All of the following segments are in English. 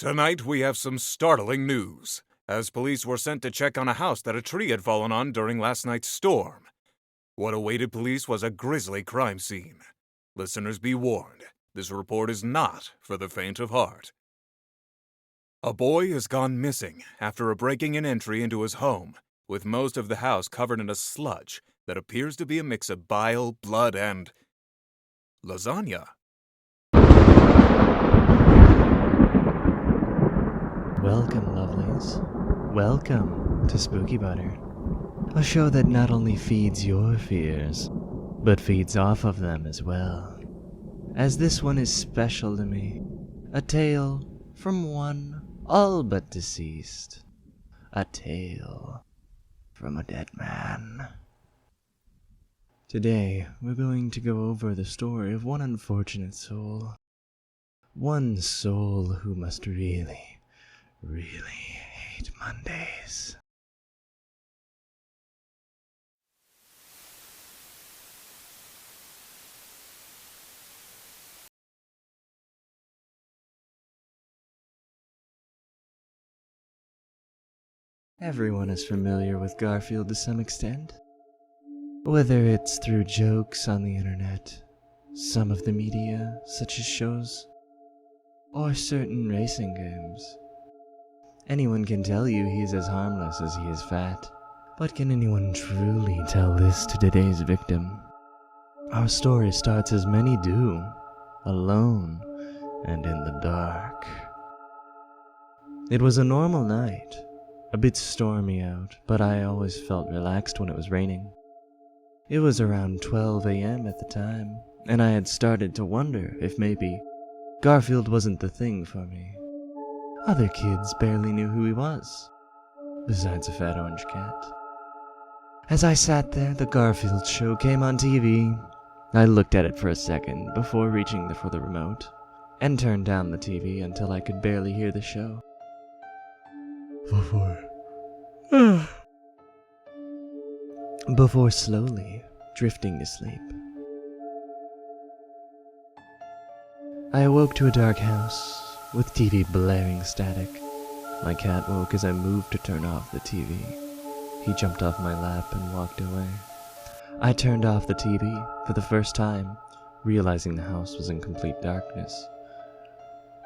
Tonight we have some startling news, as police were sent to check on a house that a tree had fallen on during last night's storm. What awaited police was a grisly crime scene. Listeners be warned, this report is not for the faint of heart. A boy has gone missing after a breaking and entry into his home, with most of the house covered in a sludge that appears to be a mix of bile, blood, and lasagna. Welcome, lovelies. Welcome to SpookyButter, a show that not only feeds your fears, but feeds off of them as well. As this one is special to me, a tale from one all but deceased, a tale from a dead man. Today, we're going to go over the story of one unfortunate soul. One soul who must really hate Mondays. Everyone is familiar with Garfield to some extent. Whether it's through jokes on the internet, some of the media, such as shows, or certain racing games. Anyone can tell you he's as harmless as he is fat, but can anyone truly tell this to today's victim? Our story starts as many do, alone and in the dark. It was a normal night, a bit stormy out, but I always felt relaxed when it was raining. It was around 12 a.m. at the time, and I had started to wonder if maybe Garfield wasn't the thing for me. Other kids barely knew who he was, besides a fat orange cat. As I sat there, the Garfield show came on TV. I looked at it for a second before reaching for the remote, and turned down the TV until I could barely hear the show. Before slowly drifting to sleep. I awoke to a dark house, with TV blaring static. My cat woke as I moved to turn off the TV. He jumped off my lap and walked away. I turned off the TV for the first time, realizing the house was in complete darkness.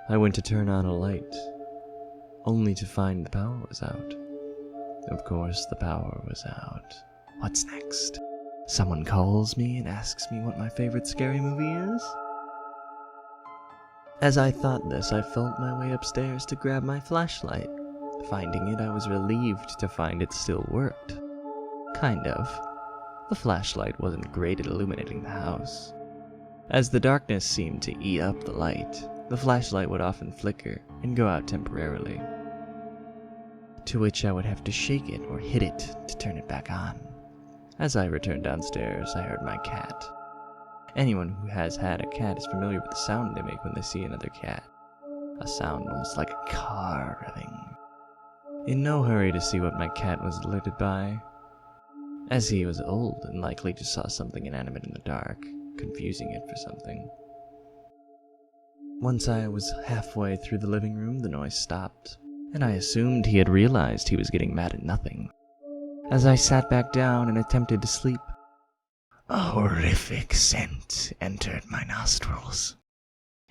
I went to turn on a light, only to find the power was out. Of course, the power was out. What's next? Someone calls me and asks me what my favorite scary movie is? As I thought this, I felt my way upstairs to grab my flashlight. Finding it, I was relieved to find it still worked. Kind of. The flashlight wasn't great at illuminating the house. As the darkness seemed to eat up the light, the flashlight would often flicker and go out temporarily, to which I would have to shake it or hit it to turn it back on. As I returned downstairs, I heard my cat. Anyone who has had a cat is familiar with the sound they make when they see another cat. A sound almost like a car revving. In no hurry to see what my cat was alerted by, as he was old and likely just saw something inanimate in the dark, confusing it for something. Once I was halfway through the living room, the noise stopped, and I assumed he had realized he was getting mad at nothing. As I sat back down and attempted to sleep, a horrific scent entered my nostrils.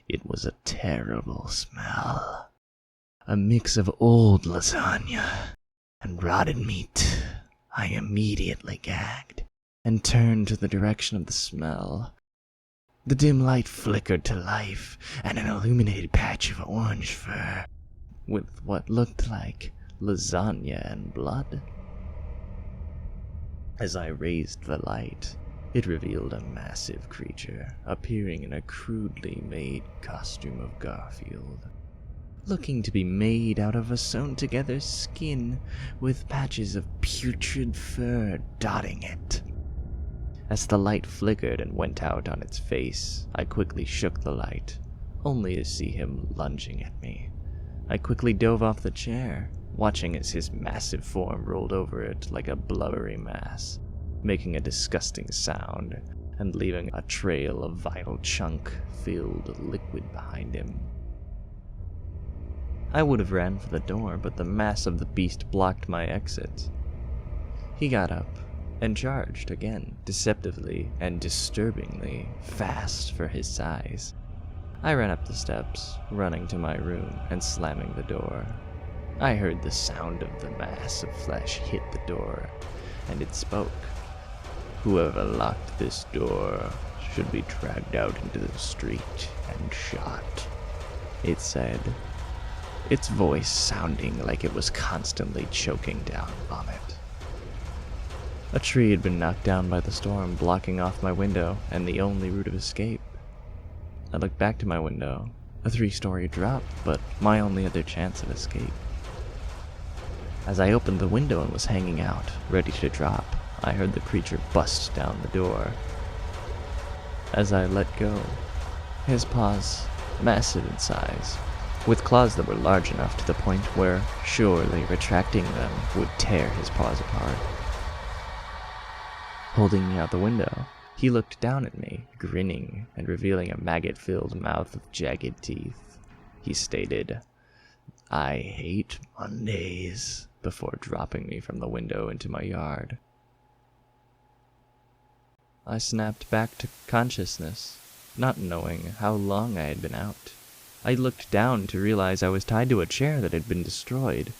It was a terrible smell. A mix of old lasagna and rotted meat. I immediately gagged and turned to the direction of the smell. The dim light flickered to life, and an illuminated patch of orange fur with what looked like lasagna and blood. As I raised the light, it revealed a massive creature, appearing in a crudely made costume of Garfield, looking to be made out of a sewn-together skin with patches of putrid fur dotting it. As the light flickered and went out on its face, I quickly shook the light, only to see him lunging at me. I quickly dove off the chair, watching as his massive form rolled over it like a blubbery mass, making a disgusting sound and leaving a trail of vital chunk-filled liquid behind him. I would have ran for the door, but the mass of the beast blocked my exit. He got up and charged again, deceptively and disturbingly fast for his size. I ran up the steps, running to my room and slamming the door. I heard the sound of the mass of flesh hit the door, and it spoke. "Whoever locked this door should be dragged out into the street and shot," it said, its voice sounding like it was constantly choking down vomit. A tree had been knocked down by the storm, blocking off my window and the only route of escape. I looked back to my window, a 3-story drop, but my only other chance of escape. As I opened the window and was hanging out, ready to drop, I heard the creature bust down the door. As I let go, his paws, massive in size, with claws that were large enough to the point where surely retracting them would tear his paws apart. Holding me out the window, he looked down at me, grinning and revealing a maggot-filled mouth of jagged teeth. He stated, "I hate Mondays," before dropping me from the window into my yard. I snapped back to consciousness, not knowing how long I had been out. I looked down to realize I was tied to a chair that had been destroyed,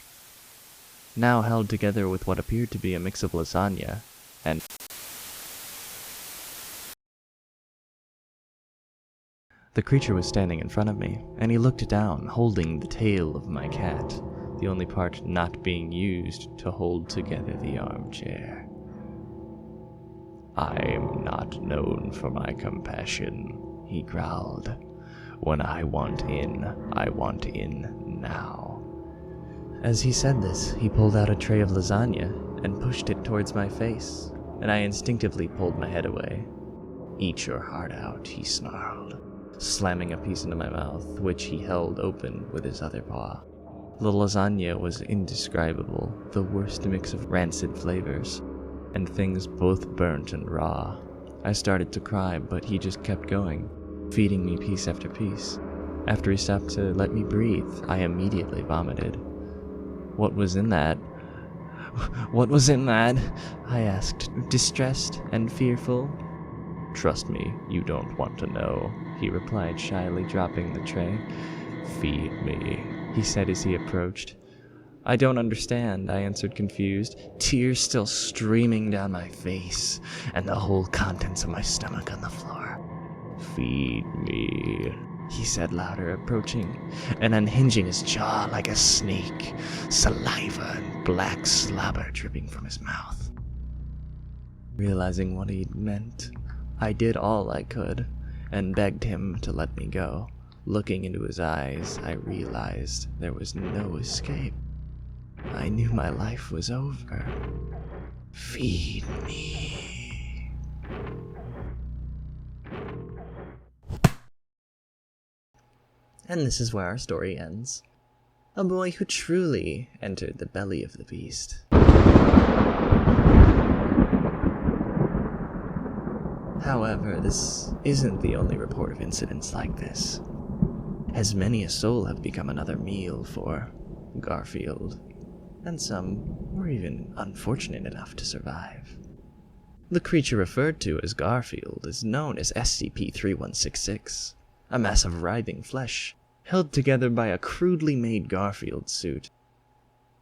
now held together with what appeared to be a mix of lasagna and the creature was standing in front of me, and he looked down, holding the tail of my cat, the only part not being used to hold together the armchair. "I'm not known for my compassion," he growled. "When I want in now." As he said this, he pulled out a tray of lasagna and pushed it towards my face, and I instinctively pulled my head away. "Eat your heart out," he snarled, slamming a piece into my mouth, which he held open with his other paw. The lasagna was indescribable, the worst mix of rancid flavors, and things both burnt and raw. I started to cry, but he just kept going, feeding me piece after piece. After he stopped to let me breathe, I immediately vomited. "What was in that? What was in that?" I asked, distressed and fearful. "Trust me, you don't want to know," he replied shyly, dropping the tray. "Feed me," he said as he approached. "I don't understand," I answered confused, tears still streaming down my face, and the whole contents of my stomach on the floor. "Feed me," he said louder, approaching, and unhinging his jaw like a snake, saliva and black slobber dripping from his mouth. Realizing what he'd meant, I did all I could, and begged him to let me go. Looking into his eyes, I realized there was no escape. I knew my life was over. Feed me. And this is where our story ends. A boy who truly entered the belly of the beast. However, this isn't the only report of incidents like this, as many a soul have become another meal for Garfield, and some were even unfortunate enough to survive. The creature referred to as Garfield is known as SCP-3166, a mass of writhing flesh held together by a crudely made Garfield suit.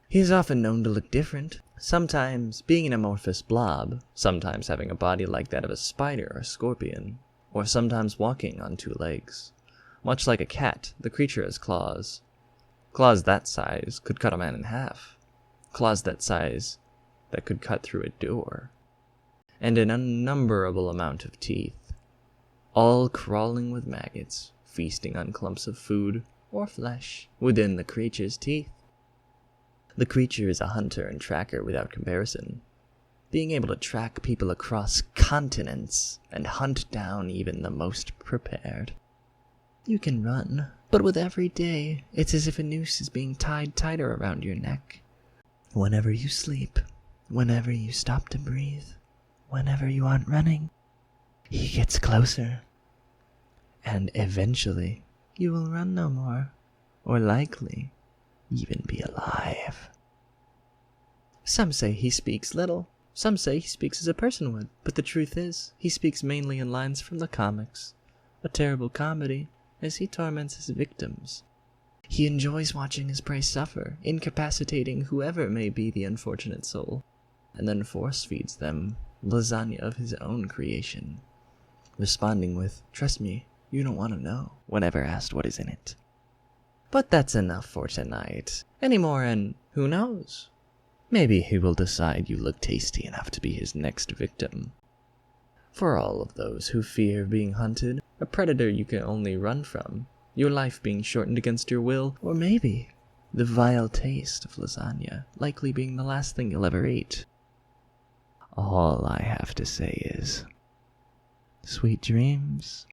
He is often known to look different, sometimes being an amorphous blob, sometimes having a body like that of a spider or scorpion, or sometimes walking on 2 legs. Much like a cat, the creature has claws. Claws that size could cut a man in half. Claws that size that could cut through a door. And an unnumberable amount of teeth, all crawling with maggots, feasting on clumps of food or flesh within the creature's teeth. The creature is a hunter and tracker without comparison, being able to track people across continents and hunt down even the most prepared. You can run, but with every day, it's as if a noose is being tied tighter around your neck. Whenever you sleep, whenever you stop to breathe, whenever you aren't running, he gets closer. And eventually, you will run no more, or likely even be alive. Some say he speaks little. Some say he speaks as a person would. But the truth is, he speaks mainly in lines from the comics. A terrible comedy, as he torments his victims. He enjoys watching his prey suffer, incapacitating whoever may be the unfortunate soul, and then force feeds them lasagna of his own creation, responding with, "Trust me, you don't want to know," whenever asked what is in it. But that's enough for tonight. Any more, and who knows? Maybe he will decide you look tasty enough to be his next victim. For all of those who fear being hunted, a predator you can only run from, your life being shortened against your will, or maybe the vile taste of lasagna likely being the last thing you'll ever eat. All I have to say is, sweet dreams.